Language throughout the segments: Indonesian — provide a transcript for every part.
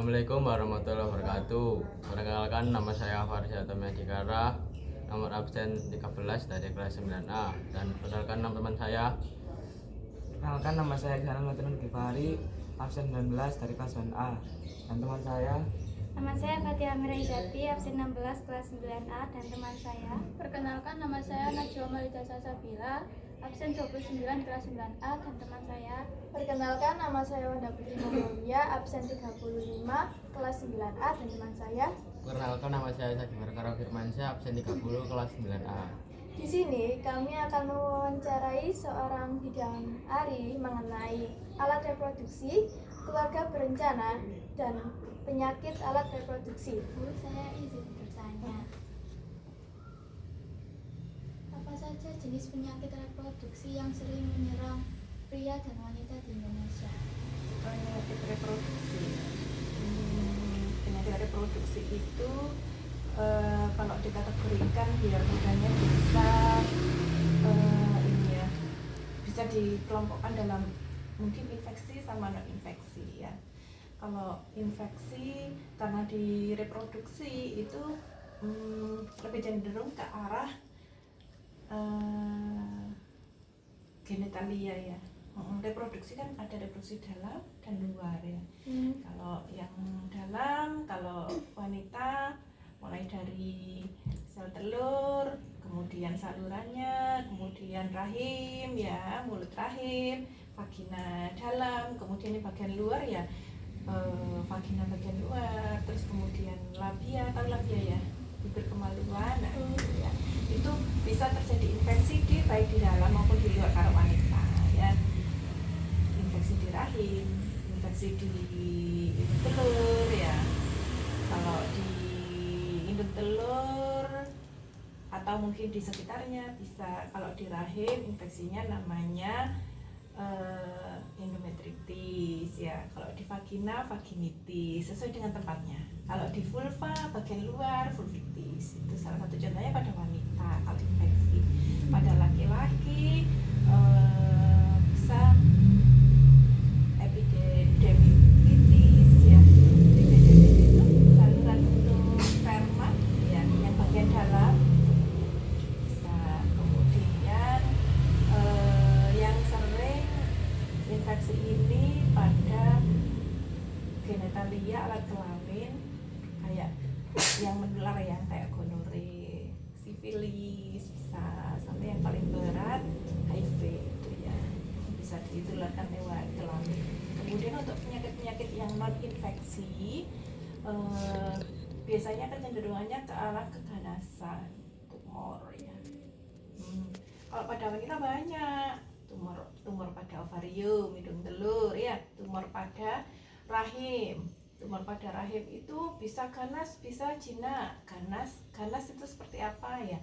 Assalamualaikum warahmatullahi wabarakatuh. Perkenalkan, nama saya Farzia Tomyadikara, nomor absen 13 dari kelas 9A. Dan perkenalkan nama teman saya. Perkenalkan, nama saya Hanan Matunun Gifari, absen 19 dari kelas 9A. Dan teman saya. Nama saya Fatia Amira Izati, absen 16 kelas 9A. Dan teman saya. Perkenalkan, nama saya Najwa Malida Sasabila, absen 29 kelas 9A. Dan teman saya. Perkenalkan, nama saya Wanda Putri Mongolia, absen 35 kelas 9A. Dan teman saya. Perkenalkan, nama saya Sagi Perkara Firmansyah, absen 30 kelas 9A. Di sini kami akan mewawancarai seorang bidang Ari mengenai alat reproduksi, keluarga berencana, dan penyakit alat reproduksi. Bu, saya izin bertanya. Apa saja jenis penyakit reproduksi yang sering menyerang pria dan wanita di Indonesia? Penyakit reproduksi. Penyakit reproduksi itu kalau dikategorikan biar mudahnya bisa dikelompokkan dalam mungkin infeksi sama non infeksi ya. Kalau infeksi karena di reproduksi itu lebih cenderung ke arah genitalia ya. Reproduksi kan ada reproduksi dalam dan luar ya. Kalau yang dalam, kalau wanita mulai dari sel telur, kemudian salurannya, kemudian rahim ya, mulut rahim, vagina dalam, kemudian di bagian luar ya, vagina bagian luar, terus kemudian labia, tahu labia ya, bibir kemaluan, nah, ya. Itu bisa terjadi infeksi di baik di dalam maupun di luar kalau wanita ya, infeksi di rahim, infeksi di indung telur ya, kalau di indung telur atau mungkin di sekitarnya bisa. Kalau di rahim infeksinya namanya endometritis ya. Kalau di vagina vaginitis, sesuai dengan tempatnya. Kalau di vulva bagian luar vulvitis, itu salah satu contohnya pada wanita. Kalau infeksi pada laki-laki bisa epididymitis ya. Epididymitis itu saluran untuk sperma ya, yang bagian dalam bisa. Kemudian yang sering infeksi ini pada genitalia, alat kelamin, kayak yang menular ya, kayak gonore, sifilis, bisa sampai yang paling berat HIV itu ya, bisa ditularkan lewat kelamin. Kemudian untuk penyakit-penyakit yang non infeksi biasanya kecenderungannya ke arah keganasan, tumor ya. Kalau pada wanita banyak tumor pada ovarium, hidung telur ya, tumor pada rahim. Tumor pada rahim itu bisa ganas, bisa jinak. Ganas itu seperti apa ya?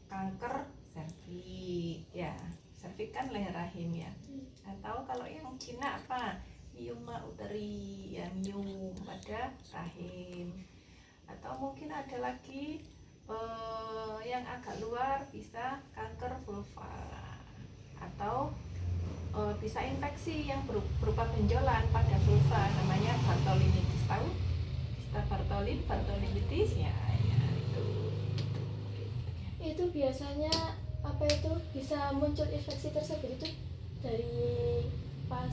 Kanker serviks ya. Serviks kan leher rahim ya. Atau kalau yang jinak apa? Mioma uteri ya, miom pada rahim. Atau mungkin ada lagi yang agak luar, bisa kanker vulva. Atau bisa infeksi yang berupa benjolan pada vulva, namanya Bartholinitis. Tahu? Bartholinitis ya, Itu biasanya apa itu bisa muncul infeksi tersebut itu dari pas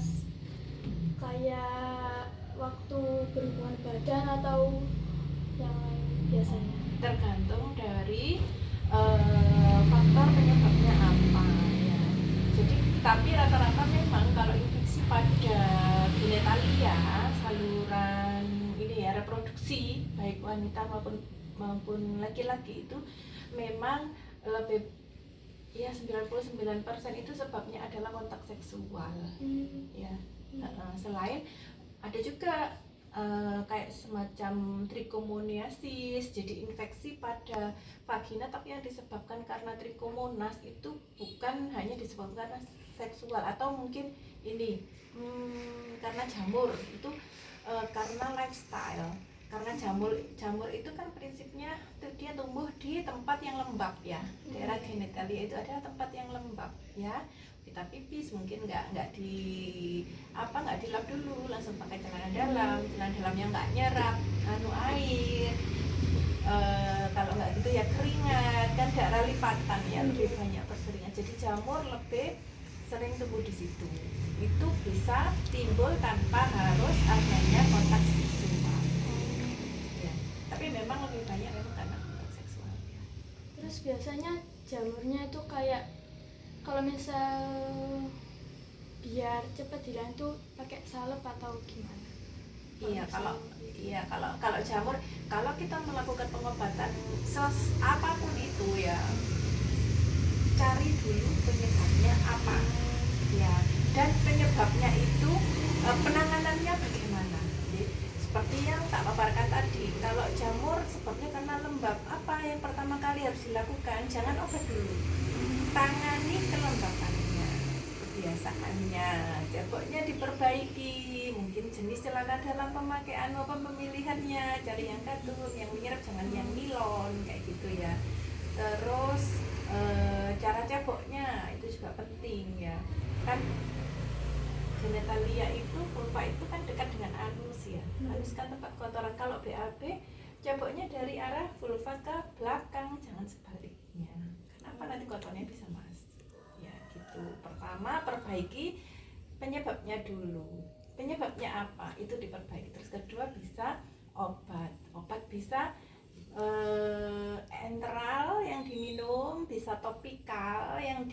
kayak waktu berhubungan badan atau yang lain biasanya? Tergantung dari faktor penyebabnya apa ya. Jadi tapi rata-rata memang kalau infeksi pada genitalia, saluran ini ya, reproduksi baik wanita maupun laki-laki itu memang lebih ya 99% itu sebabnya adalah kontak seksual ya. Selain ada juga kayak semacam trichomoniasis, jadi infeksi pada vagina tapi yang disebabkan karena trichomonas, itu bukan hanya disebabkan karena seksual atau mungkin ini karena jamur, itu karena lifestyle, karena jamur itu kan prinsipnya dia tumbuh di tempat yang lembab ya. Daerah genitalia itu adalah tempat yang lembab ya. Kita pipis mungkin nggak dilap dulu, langsung pakai celana dalam yang nggak nyerap air. Kalau nggak gitu ya keringat, kan daerah lipatan ya, lebih banyak berkeringat. Jadi jamur lebih sering tumbuh di situ. Itu bisa timbul tanpa harus adanya kontak seksual. Ya. Tapi memang lebih banyak memang karena kontak seksual. Ya. Terus biasanya jamurnya itu kayak kalau misal biar cepat hilang tuh pakai salep atau gimana? Kalau jamur, kalau kita melakukan pengobatan apapun itu ya, cari dulu penyebabnya apa ya, dan penyebabnya itu penanganannya bagaimana. Jadi, seperti yang tak paparkan tadi, kalau jamur sebabnya karena lembab, apa yang pertama kali harus dilakukan? Jangan obat dulu, tangani kelembapannya, kebiasaannya, jaboknya diperbaiki, mungkin jenis celana dalam pemakaian maupun pemilihannya, cari yang katun, yang menyerap, jangan yang nilon kayak gitu ya. Terus cara ceboknya itu juga penting ya, kan genitalia itu, vulva itu kan dekat dengan anus ya. Anus kan tempat kotoran. Kalau BAB ceboknya dari arah vulva ke belakang, jangan sebaliknya. Kenapa? Nanti kotornya bisa masuk ya gitu. Pertama perbaiki penyebabnya dulu. Penyebabnya apa? Itu diperbaiki. Terus kedua bisa obat bisa enteral yang diminum, bisa topikal yang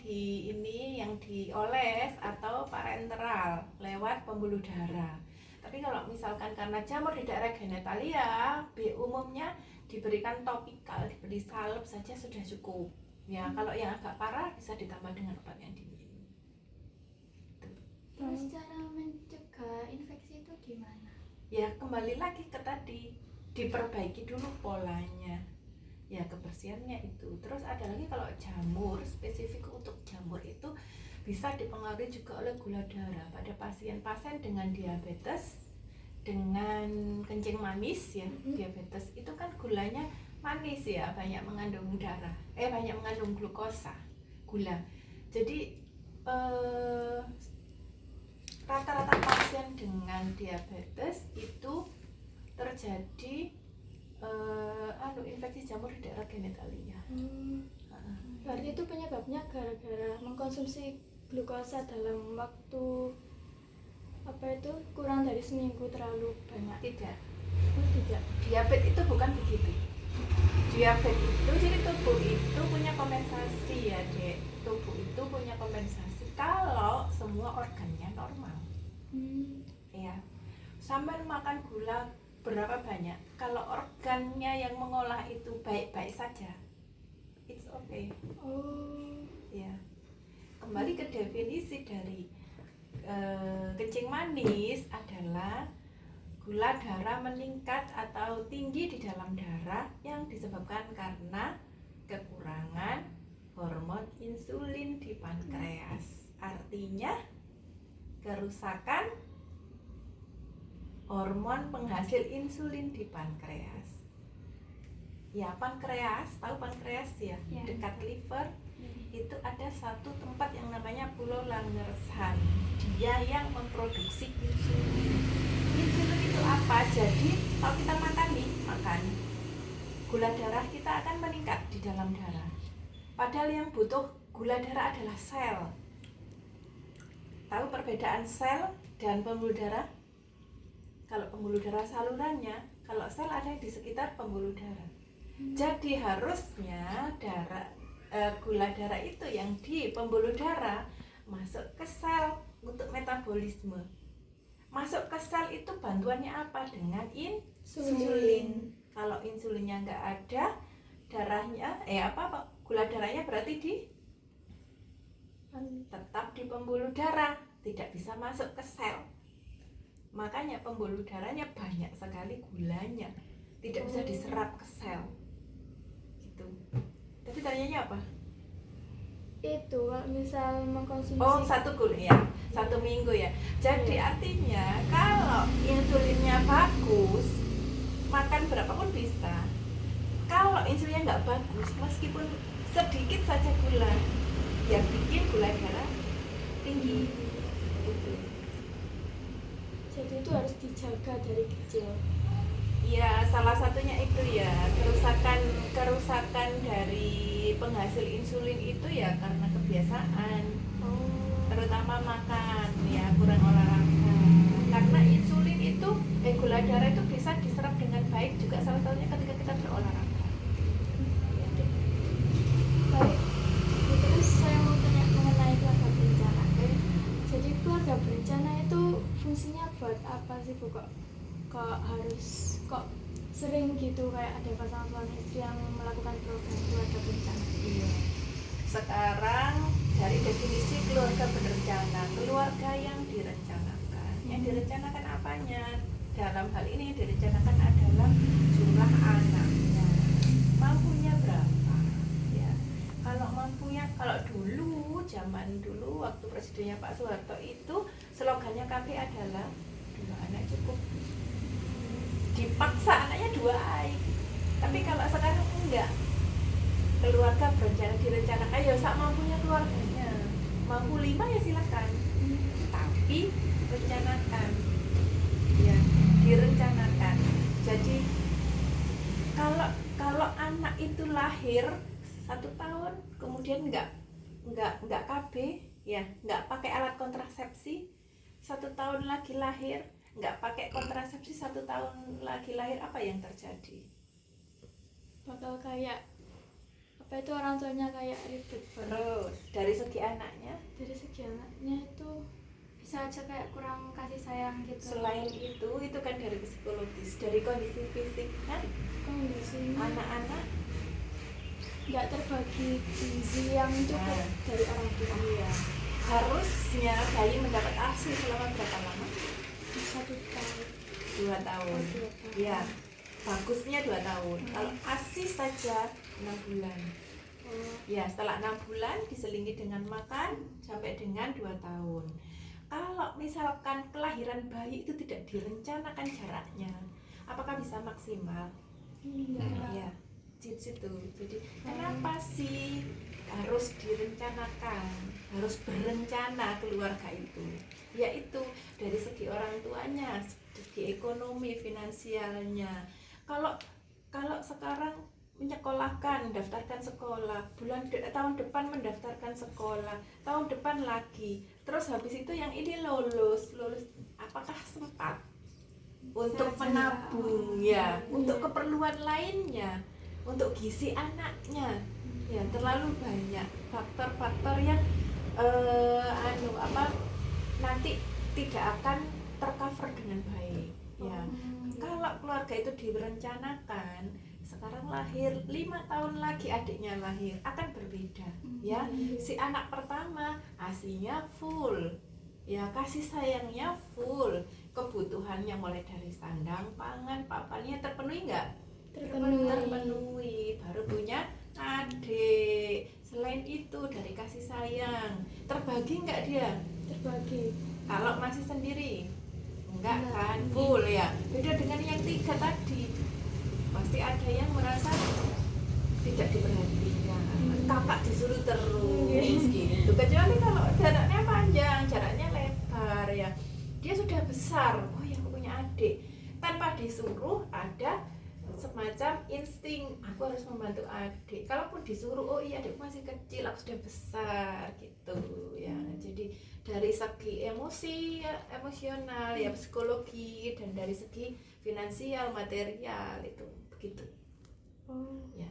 dioles, atau parenteral lewat pembuluh darah. Tapi kalau misalkan karena jamur di daerah genitalia, umumnya diberikan topikal, diberi salep saja sudah cukup. Ya, kalau yang agak parah bisa ditambah dengan obat yang diminum. Terus cara mencegah infeksi itu gimana? Ya, kembali lagi ke tadi, diperbaiki dulu polanya ya, kebersihannya itu. Terus ada lagi, kalau jamur, spesifik untuk jamur itu bisa dipengaruhi juga oleh gula darah pada pasien-pasien dengan diabetes, dengan kencing manis ya. Diabetes itu kan gulanya manis ya, banyak mengandung banyak mengandung gula. Jadi rata-rata pasien dengan diabetes itu terjadi infeksi jamur di daerah genitalia. Berarti itu penyebabnya gara-gara mengkonsumsi glukosa dalam waktu kurang dari seminggu terlalu banyak. Tidak. Tidak. Diabetes itu bukan begitu. Diabetes itu jadi tubuh itu punya kompensasi ya, Dek. Tubuh itu punya kompensasi kalau semua organnya normal. Ya. Sampai makan gula berapa banyak, kalau organnya yang mengolah itu baik-baik saja, it's okay. Ya, kembali ke definisi dari kencing manis adalah gula darah meningkat atau tinggi di dalam darah yang disebabkan karena kekurangan hormon insulin di pankreas. Artinya kerusakan hormon penghasil insulin di pankreas. Ya, pankreas, tahu pankreas ya? Ya. Dekat liver. Itu ada satu tempat yang namanya pulau Langerhans. Dia yang memproduksi insulin. Insulin itu apa? Jadi kalau kita makan, gula darah kita akan meningkat di dalam darah. Padahal yang butuh gula darah adalah sel. Tahu perbedaan sel dan pembuluh darah? Kalau pembuluh darah salurannya, kalau sel ada di sekitar pembuluh darah. Jadi harusnya gula darah itu yang di pembuluh darah masuk ke sel untuk metabolisme. Masuk ke sel itu bantuannya apa? Dengan insulin. Kalau insulinnya nggak ada, darahnya gula darahnya berarti tetap di pembuluh darah, tidak bisa masuk ke sel. Makanya pembuluh darahnya banyak sekali gulanya, tidak bisa diserap ke sel gitu. Tadi tanyanya apa? Itu kalau misal mengkonsumsi satu minggu ya. Jadi artinya kalau insulinnya bagus, makan berapapun bisa. Kalau insulinnya nggak bagus, meskipun sedikit saja gula, yang bikin gula darah tinggi. Gitu. Jadi itu harus dijaga dari kecil. Ya, salah satunya itu ya, kerusakan dari penghasil insulin itu ya karena kebiasaan, terutama makan, ya kurang olahraga. Karena insulin itu, gula darah itu bisa diserap dengan baik juga salah satunya ketika kita berolahraga. Baik, terus saya mau tanya mengenai keluarga berencana. Jadi keluarga berencana itu fungsinya buat apa sih Bu? Kok sering gitu kayak ada pasangan suami istri yang melakukan program keluarga berencana? Iya. Sekarang dari definisi keluarga berencana, keluarga yang direncanakan. Yang direncanakan apanya? Dalam hal ini yang direncanakan adalah jumlah anaknya, mampunya berapa, ya. Kalau dulu, zaman dulu waktu presidennya Pak Soeharto itu slogannya KB adalah 2 anak cukup. Dipaksa anaknya 2 tapi kalau sekarang enggak, keluarga berencana direncanakan, ayo sak mampunya keluarganya, mampu 5 ya silakan, tapi rencanakan, ya direncanakan. Jadi kalau anak itu lahir 1 tahun kemudian enggak KB, ya enggak pakai alat kontrasepsi, 1 tahun lagi lahir nggak pakai kontrasepsi, 1 tahun lagi lahir, apa yang terjadi? Bakal kayak apa itu, orang tuanya kayak ribet. Terus dari segi anaknya itu bisa aja kayak kurang kasih sayang gitu. Selain itu kan dari psikologis, dari kondisi fisik kan, Kondisinya anak-anak nggak terbagi gizi yang cukup dari orang tua. iya, harusnya bayi mendapat ASI selama berapa lama? 1 tahun. 2 tahun. Ya, bagusnya 2 tahun. Kalau ASI saja 6 bulan. Ya, setelah 6 bulan diselingi dengan makan sampai dengan 2 tahun. Kalau misalkan kelahiran bayi itu tidak direncanakan jaraknya, apakah bisa maksimal? Ya, situ. Jadi kenapa sih harus direncanakan, harus berencana keluarga itu? Yaitu dari segi orang tuanya, segi ekonomi, finansialnya. Kalau sekarang menyekolahkan, daftarkan sekolah, tahun depan mendaftarkan sekolah, tahun depan lagi, terus habis itu yang ini lulus, apakah sempat untuk menabung, ya, untuk keperluan lainnya, untuk gizi anaknya? Ya, terlalu banyak faktor-faktor yang nanti tidak akan tercover dengan baik, ya. Kalau keluarga itu direncanakan, sekarang lahir 5 tahun lagi adiknya lahir akan berbeda, ya. Si anak pertama ASINya full, ya, kasih sayangnya full, kebutuhannya mulai dari sandang, pangan, papannya terpenuhi nggak? Terpenuhi, baru punya adik. Selain itu dari kasih sayang, terbagi nggak dia? Terbagi. Kalau masih sendiri enggak kan, full, ya. Beda dengan yang 3 tadi, pasti ada yang merasa tidak diperhatikan, kakak disuruh terus gitu. Kecuali kalau jaraknya panjang, jaraknya lebar, ya, dia sudah besar, oh ya aku punya adik, tanpa disuruh ada semacam insting, aku harus membantu adik. Kalaupun disuruh, oh iya adikku masih kecil, aku sudah besar gitu, ya. Jadi dari segi emosional, ya, psikologi, dan dari segi finansial, material, itu begitu. Ya.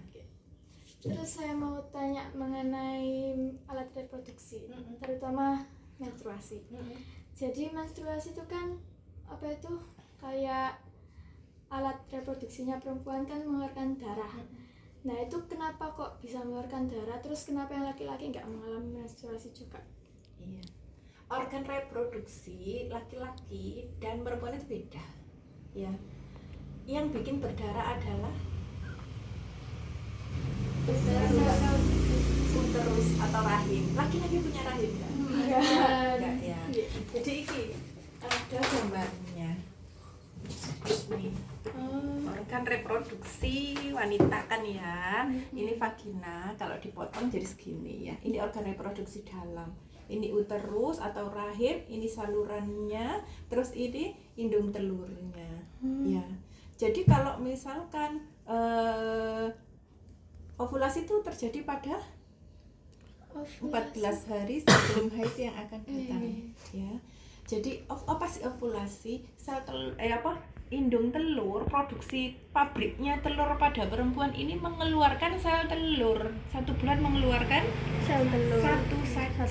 Terus saya mau tanya mengenai alat reproduksi, terutama menstruasi. Jadi menstruasi itu kan apa itu, kayak alat reproduksinya perempuan kan mengeluarkan darah. Nah itu kenapa kok bisa mengeluarkan darah, terus kenapa yang laki-laki nggak mengalami menstruasi juga? Iya, organ reproduksi laki-laki dan perempuan itu beda, ya. Yang bikin berdarah adalah uterus atau rahim. Laki-laki punya rahim nggak? Enggak, ya. Jadi ini ada gambarnya. Nih, organ reproduksi wanita kan ya. Ini vagina, kalau dipotong jadi segini ya. Ini organ reproduksi dalam. Ini uterus atau rahim, ini salurannya, terus ini indung telurnya. Ya. Jadi kalau misalkan ovulasi itu terjadi pada 14 hari sebelum haid yang akan datang ya. Jadi apa sih ovulasi? Sel indung telur, produksi pabriknya telur pada perempuan ini mengeluarkan sel telur. 1 bulan mengeluarkan Sel telur. 1 saja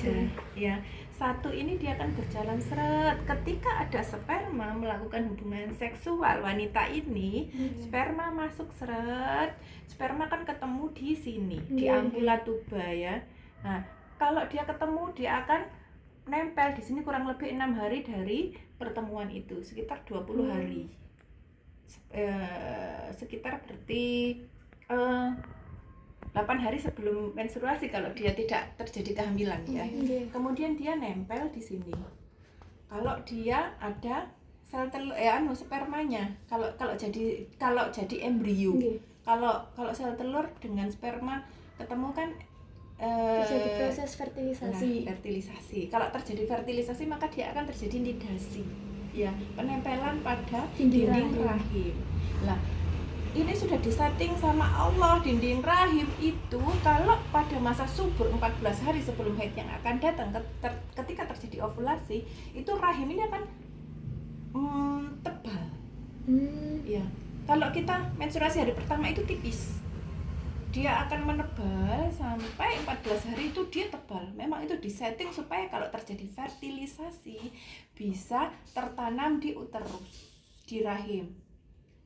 ya. 1 ini dia akan berjalan seret. Ketika ada sperma melakukan hubungan seksual wanita ini, sperma masuk seret. Sperma kan ketemu di sini, di ampulla tuba ya. Nah, kalau dia ketemu dia akan nempel di sini kurang lebih 6 hari dari pertemuan itu, sekitar 20 hari. Sekitar berarti 8 hari sebelum menstruasi kalau dia tidak terjadi kehamilan ya. Kemudian dia nempel di sini. Kalau dia ada sel telur spermanya, kalau jadi embrio. Kalau sel telur dengan sperma ketemu kan Terjadi proses fertilisasi. Fertilisasi. Kalau terjadi fertilisasi maka dia akan terjadi nidasi. Ya, penempelan pada dinding rahim. Lah, ini sudah disetting sama Allah. Dinding rahim itu kalau pada masa subur 14 hari sebelum haid yang akan datang, ketika terjadi ovulasi, itu rahim ini akan tebal. Ya. Kalau kita menstruasi hari pertama itu tipis. Dia akan menebal sampai 14 hari itu dia tebal. Memang itu disetting supaya kalau terjadi fertilisasi bisa tertanam di uterus, di rahim.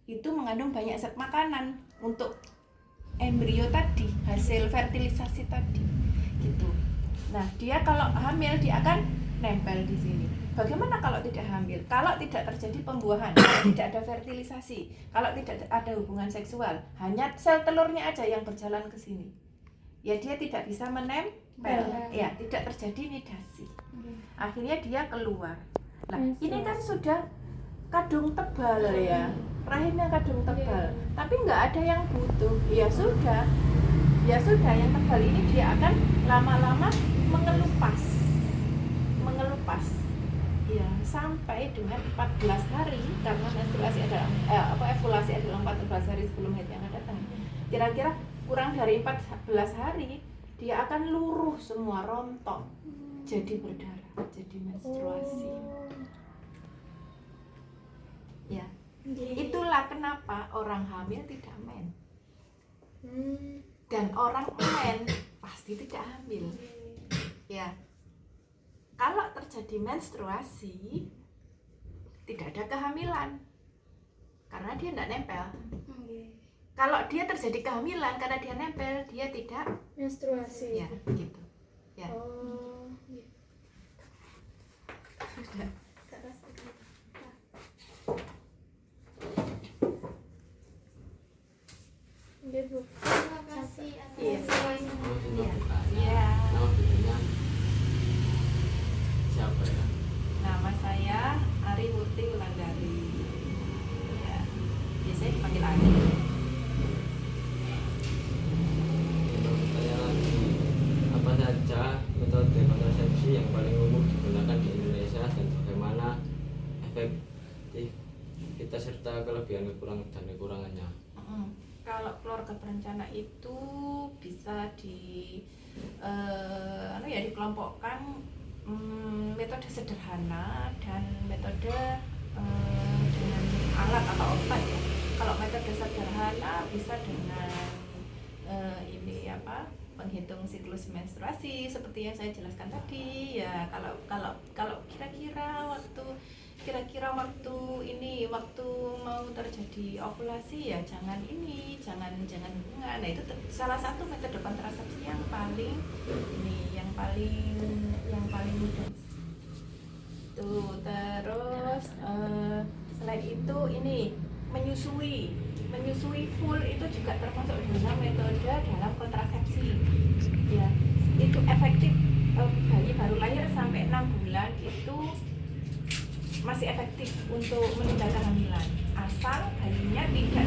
Itu mengandung banyak zat makanan untuk embrio tadi, hasil fertilisasi tadi. Gitu. Nah, dia kalau hamil dia akan nempel di sini. Bagaimana kalau tidak hamil? Kalau tidak terjadi pembuahan, kalau tidak ada fertilisasi, kalau tidak ada hubungan seksual, hanya sel telurnya aja yang berjalan ke sini. Ya dia tidak bisa menempel, ya tidak terjadi nidasi. Akhirnya dia keluar. Nah, ini kan sudah kadung tebal ya, rahimnya kadung tebal, tapi nggak ada yang butuh. Ya sudah, yang tebal ini dia akan lama-lama mengelupas. Ya, sampai dengan 14 hari karena menstruasi adalah ovulasi adalah 14 hari sebelum haid yang akan datang. Kira-kira kurang dari 14 hari dia akan luruh semua, rontok, jadi berdarah, jadi menstruasi. Ya. Itulah kenapa orang hamil tidak men. Dan orang men pasti tidak hamil. Ya. Kalau terjadi menstruasi, tidak ada kehamilan karena dia tidak nempel. Kalau dia terjadi kehamilan karena dia nempel, dia tidak menstruasi. Ya, gitu. Ya. Sudah. Terima kasih atas Iya. Nama bedanya siapa ya? Nama saya Ari Murti Wulandari. Ya. Biasanya dipanggil Ari. Saya lagi, apa saja metode kontrasepsi yang paling umum digunakan di Indonesia dan bagaimana efektivitas serta kelebihan dan kekurangannya? Kalau keluarga berencana itu bisa dikelompokkan metode sederhana dan metode dengan alat atau obat ya. Kalau metode sederhana bisa dengan penghitung siklus menstruasi seperti yang saya jelaskan tadi ya. Kalau kira-kira waktu mau terjadi ovulasi ya jangan hubungan. Nah, itu salah satu metode kontrasepsi yang paling mudah. Tuh, terus selain itu ini menyusui full itu juga termasuk dalam metode dalam kontrasepsi. Ya, itu efektif. Bayi baru lahir sampai 6 bulan itu masih efektif untuk menunda kehamilan asal bayinya tidak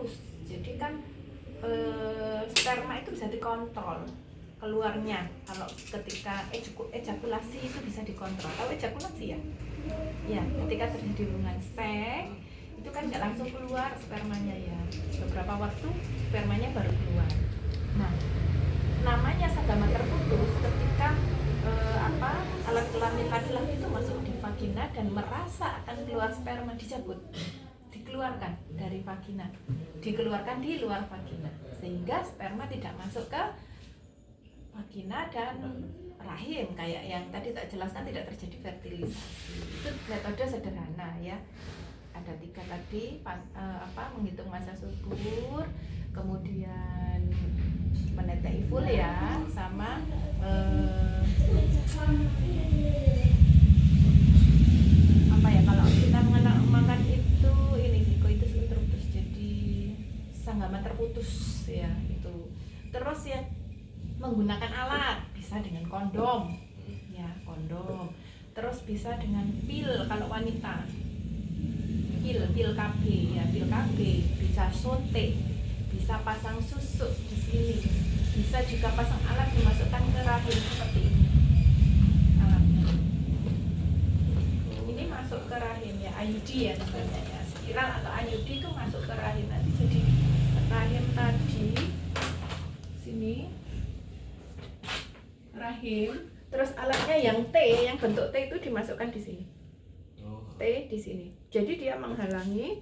terputus. Jadi kan sperma itu bisa dikontrol keluarnya. Kalau ketika ejakulasi itu bisa dikontrol. Tahu ejakulasi ya? Ya, ketika terjadi hubungan seks itu kan nggak langsung keluar spermanya ya. Beberapa waktu spermanya baru keluar. Nah, namanya sanggama terputus ketika alat kelamin laki-laki itu masuk di vagina dan merasa akan keluar sperma, dicabut, dikeluarkan dari vagina, dikeluarkan di luar vagina, sehingga sperma tidak masuk ke vagina dan rahim kayak yang tadi tak jelaskan, tidak terjadi fertilisasi. Itu metode sederhana ya. Ada 3 tadi, menghitung masa subur, kemudian menetes full ya, sama kalau kita makan itu ini koitus interruptus, jadi sanggama terputus ya itu. Terus ya menggunakan alat, bisa dengan kondom ya, kondom. Terus bisa dengan pil kalau wanita, pil KB ya, pil KB, bisa suntik, bisa pasang susuk di sini, bisa juga pasang alat dimasukkan ke rahim seperti ini. Alatnya ini masuk ke rahim ya, IUD ya namanya ya, spiral atau IUD itu masuk ke rahim, nanti jadi rahim tadi sini rahim, terus alatnya yang T, yang bentuk T itu dimasukkan di sini. T di sini. Jadi dia menghalangi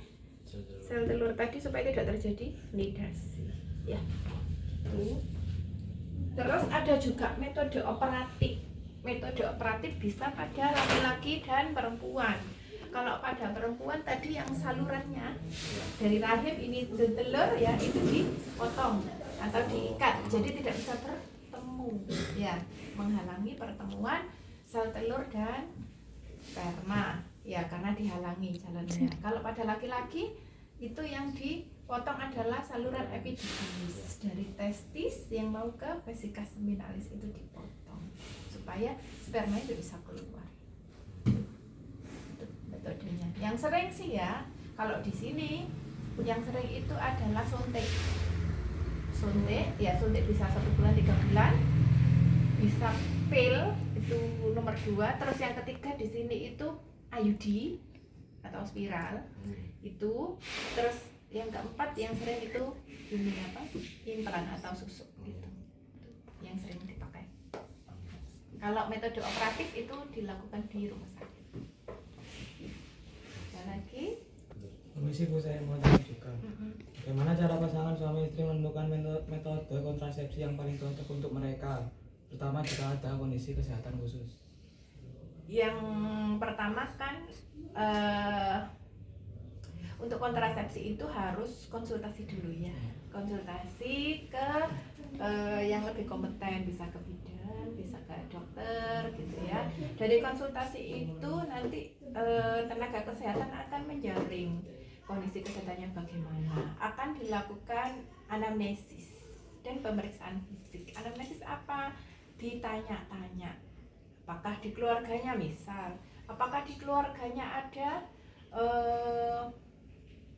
sel telur tadi supaya tidak terjadi nidasi. Ya. Tuh. Terus ada juga metode operatif. Metode operatif bisa pada laki-laki dan perempuan. Kalau pada perempuan tadi yang salurannya dari rahim ini ke telur ya, itu dipotong atau diikat. Jadi tidak bisa bertemu. Ya, menghalangi pertemuan sel telur dan sperma. Ya, karena dihalangi jalannya. Kalau pada laki-laki itu yang dipotong adalah saluran epididymis dari testis yang mau ke vesika seminalis, itu dipotong supaya sperma itu bisa keluar. Itu metodenya. Yang sering sih ya, kalau di sini yang sering itu adalah suntik. Suntik ya, suntik bisa 1 bulan, 3 bulan. Bisa pil itu nomor 2. Terus yang ketiga di sini itu IUD atau spiral itu. Terus yang keempat yang sering itu ini implan atau susuk gitu, yang sering dipakai. Kalau metode operatif itu dilakukan di rumah sakit. Ada lagi? Permisi Bu, saya mau tanya juga. Bagaimana cara pasangan suami istri menentukan metode kontrasepsi yang paling cocok untuk mereka, terutama jika ada kondisi kesehatan khusus? Yang pertama kan untuk kontrasepsi itu harus konsultasi dulu ya, konsultasi ke yang lebih kompeten, bisa ke bidan, bisa ke dokter gitu ya. Dari konsultasi itu nanti tenaga kesehatan akan menjaring kondisi kesehatannya bagaimana, akan dilakukan anamnesis dan pemeriksaan fisik. Anamnesis apa? Ditanya-tanya apakah di keluarganya, misal apakah di keluarganya ada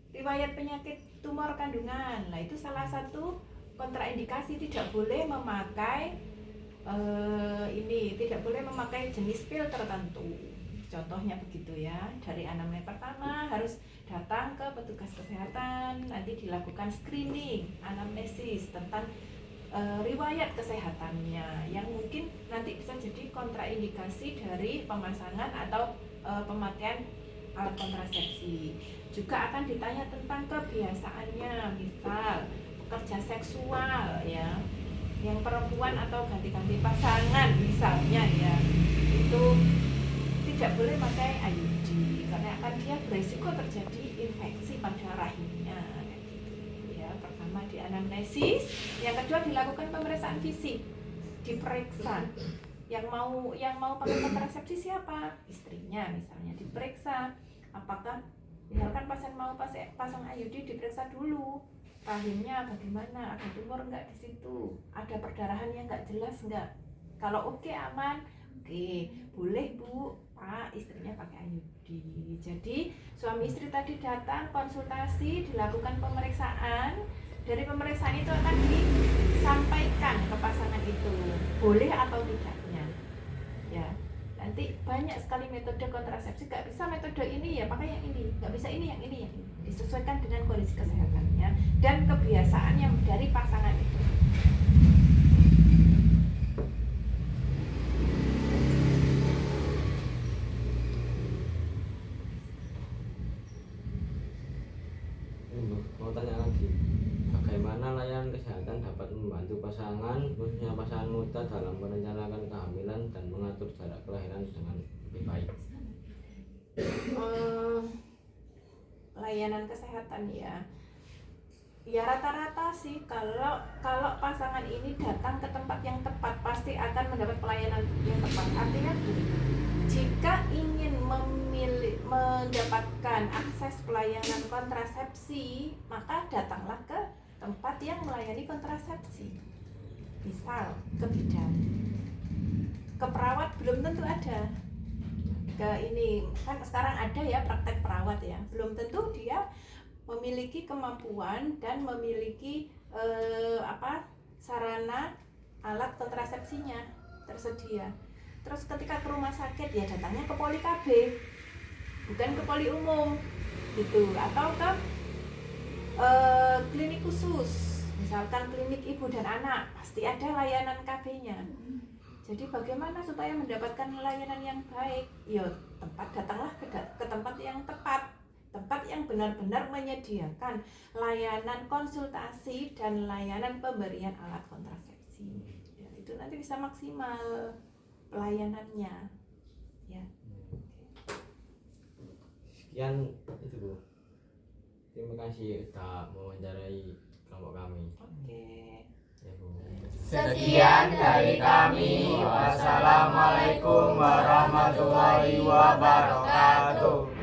riwayat penyakit tumor kandungan. Nah, itu salah satu kontraindikasi, tidak boleh memakai tidak boleh memakai jenis pil tertentu. Contohnya begitu ya. Dari anamnesis pertama harus datang ke petugas kesehatan, nanti dilakukan screening, anamnesis tentang riwayat kesehatannya yang mungkin nanti bisa jadi kontraindikasi dari pemasangan atau pemakaian alat kontrasepsi. Juga akan ditanya tentang kebiasaannya, misal pekerja seksual ya, yang perempuan atau ganti-ganti pasangan misalnya ya, itu tidak boleh pakai IUD karena akan dia berisiko terjadi infeksi pada rahimnya. Pertama di anamnesis, yang kedua dilakukan pemeriksaan fisik, diperiksa. Yang mau pakai kontrasepsi siapa? Istrinya misalnya, diperiksa apakah misalkan pasien mau pasang IUD, diperiksa dulu rahimnya bagaimana, ada tumor enggak di situ, ada perdarahan yang enggak jelas enggak. Kalau oke, aman, oke, boleh Bu A, istrinya pakai IUD. Jadi suami istri tadi datang konsultasi, dilakukan pemeriksaan. Dari pemeriksaan itu akan disampaikan ke pasangan itu boleh atau tidaknya. Ya, nanti banyak sekali metode kontrasepsi. Gak bisa metode ini ya pakai yang ini, gak bisa ini yang ini. Disesuaikan dengan kondisi kesehatannya dan kebiasaan yang dari pasangan itu. Mau tanya lagi, bagaimana layanan kesehatan dapat membantu pasangan, khususnya pasangan muda dalam merencanakan kehamilan dan mengatur jarak kelahiran dengan lebih baik? Layanan kesehatan ya rata-rata sih kalau pasangan ini datang ke tempat yang tepat pasti akan mendapat pelayanan yang tepat. Artinya jika ingin mendapatkan akses pelayanan kontrasepsi, maka datanglah ke tempat yang melayani kontrasepsi. Misal ke bidan, ke perawat belum tentu ada. Ke ini kan sekarang ada ya praktek perawat ya, belum tentu dia memiliki kemampuan dan memiliki sarana alat kontrasepsinya tersedia. Terus ketika ke rumah sakit ya datangnya ke poli KB, bukan ke poli umum gitu, atau ke klinik khusus, misalkan klinik ibu dan anak pasti ada layanan KB-nya. Jadi bagaimana supaya mendapatkan layanan yang baik? Ya datanglah ke tempat yang tepat, tempat yang benar-benar menyediakan layanan konsultasi dan layanan pemberian alat kontrasepsi. Ya, itu nanti bisa maksimal pelayanannya. Ya. Sekian itu Bu. Terima kasih sudah mewawancarai kelompok kami. Oke. Ya Bu. Sekian dari kami. Wassalamualaikum warahmatullahi wabarakatuh.